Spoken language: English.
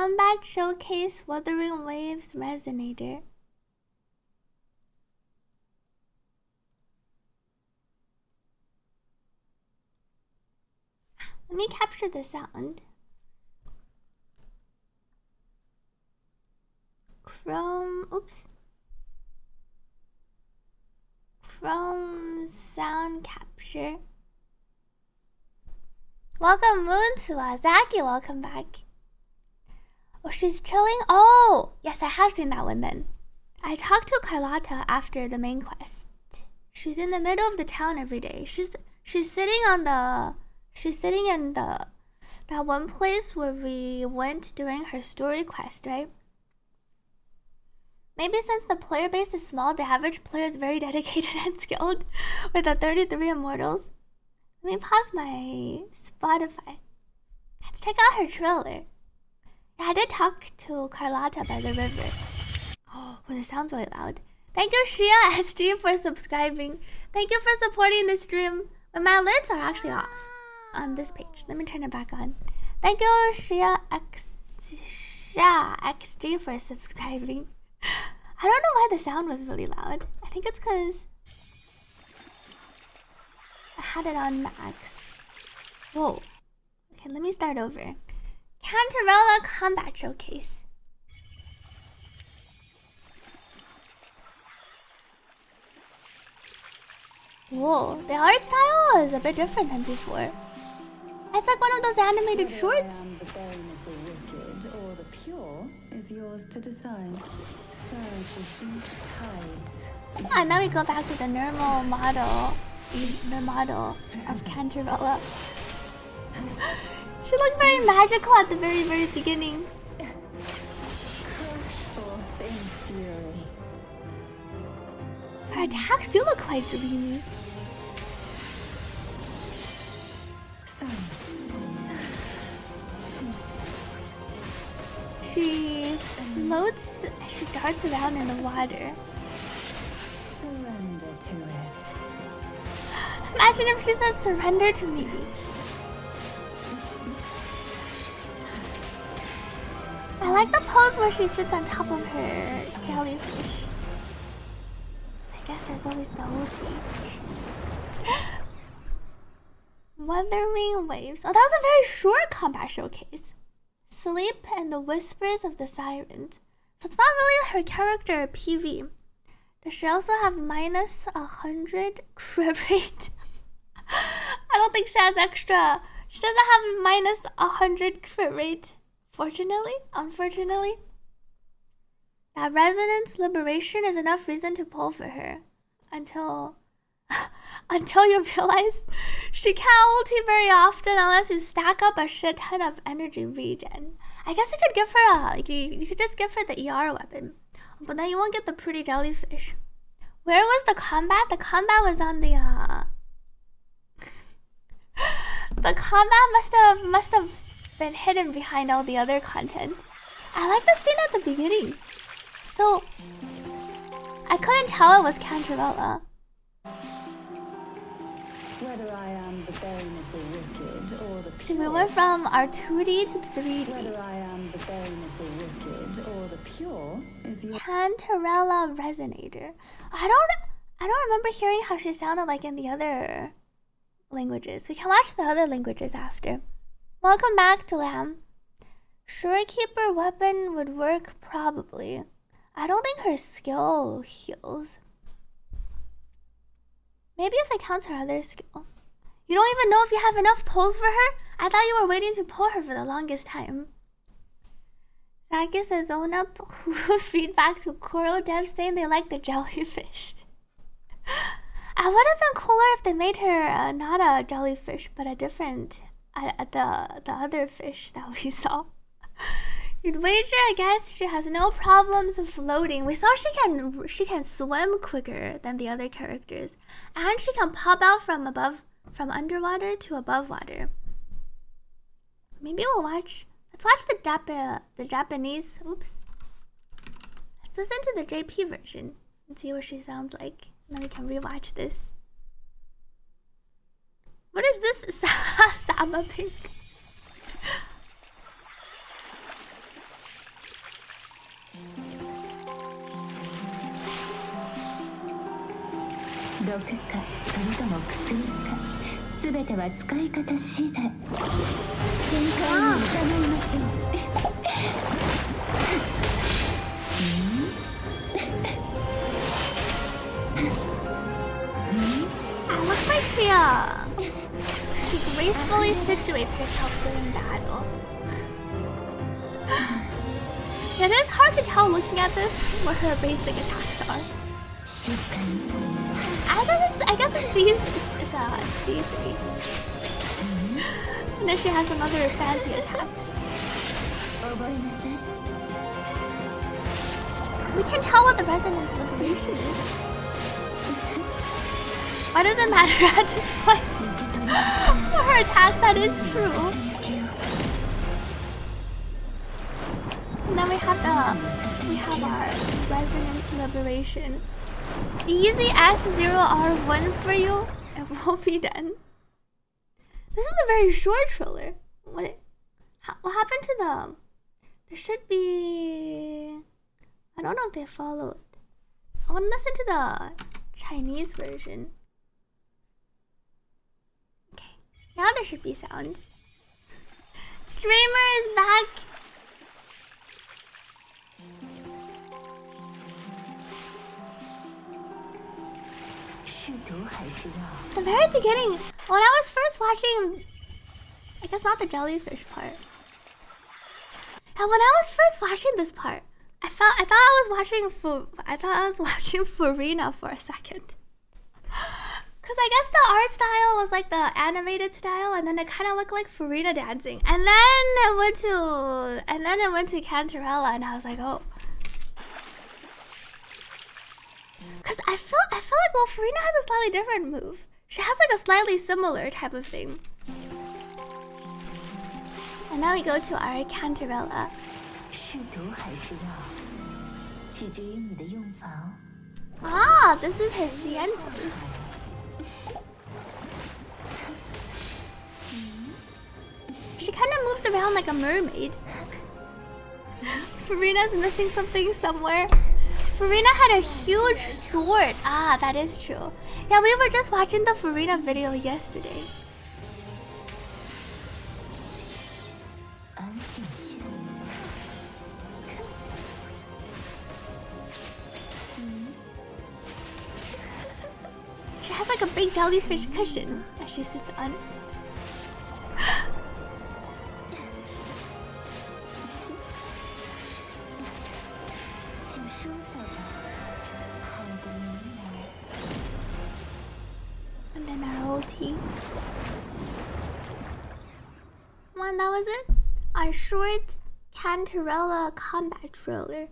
Combat Showcase Wuthering Waves Resonator. Let me capture the sound. Chrome sound capture. Welcome Moon to Azaki, welcome back. Oh, she's chilling? Oh, yes, I have seen that one then. I talked to Carlotta after the main quest. She's in the middle of the town every day. She's sitting in that one place where we went during her story quest, right? Maybe since the player base is small, the average player is very dedicated and skilled with the 33 immortals. Let me pause my Spotify. Let's check out her trailer. Yeah, I did talk to Carlotta by the river. Oh, it sounds really loud. Thank you, Shia SG, for subscribing. Thank you for supporting the stream. But my lids are actually off on this page. Let me turn it back on. Thank you, Shia XG, for subscribing. I don't know why the sound was really loud. I think it's because I had it on max. Whoa. Okay, let me start over. Cantarella Combat Showcase. Whoa, the art style is a bit different than before. It's like one of those animated shorts. The bane of the wicked or the pure is yours to decide. Surge of deep tides. And now we go back to the normal model, the model of Cantarella. She looked very magical at the very beginning. Crush forth in fury. Her attacks do look quite dreamy. She floats, she darts around in the water. Surrender to it. Imagine if she says surrender to me. I like the pose where she sits on top of her jellyfish. I guess there's always the ulti. Wuthering Waves. Oh, that was a very short combat showcase. Sleep and the Whispers of the Sirens. So it's not really her character PV. Does she also have minus 100 crit rate? I don't think she has extra. She doesn't have minus 100 crit rate. Fortunately, unfortunately. That Resonance Liberation is enough reason to pull for her. Until you realize she can't ulti very often unless you stack up a shit ton of energy regen. I guess you could give her you could just give her the ER weapon. But then you won't get the pretty jellyfish. Where was the combat? The combat was on the the combat must have been hidden behind all the other content. I like the scene at the beginning. So I couldn't tell it was Cantarella. Whether I am the bane of the wicked or the So pure. we went from our 2D to 3D. Whether I am the bane of the wicked or the pure is your Cantarella Resonator. I don't remember hearing how she sounded like in the other languages. We can watch the other languages after. Welcome back to Lamb. Shorekeeper weapon would work probably. I don't think her skill heals. Maybe if it counts her other skill. You don't even know if you have enough pulls for her? I thought you were waiting to pull her for the longest time. Zaki says own up. Feedback to Kuro devs saying they like the jellyfish. It would have been cooler if they made her not a jellyfish, but a different, the other fish that we saw. You'd wager, I guess, she has no problems floating. We saw she can swim quicker than the other characters, and she can pop out from underwater to above water. Maybe let's watch the Japanese. Oops. Let's listen to the JP version and see what she sounds like. And then we can rewatch this. What is this? Sama Pink. 毒かそれとも薬か全ては使い方次第深海に伺いましょうIt looks like she gracefully situates herself during battle. It is hard to tell looking at this what her basic attacks are. I guess it's these three. And then she has some other fancy attacks. We can tell what the resonance liberation is. Why does it matter at this point? For her attack, that is true. And then we have our resonance liberation. Easy S0R1 for you. It will be done. This is a very short trailer. What happened to them? There should be. I don't know if they followed. I want to listen to the Chinese version. Okay, now there should be sound. Streamer is back. The very beginning, when I was first watching, I guess not the jellyfish part. And when I was first watching this part, I thought I was watching Farina for a second. Cause I guess the art style was like the animated style, and then it kind of looked like Farina dancing, and then it went to Cantarella, and I was like, oh. Cause I feel like, well, Farina has a slightly different move. She has like a slightly similar type of thing. And now we go to our Cantarella. Ah, this is her CN pose. She kind of moves around like a mermaid. Farina's missing something somewhere. Farina had a huge sword. Ah, that is true. Yeah, we were just watching the Farina video yesterday. She has like a big jellyfish cushion that she sits on. And then our ulti. Well, that was it. Our short Cantarella combat trailer.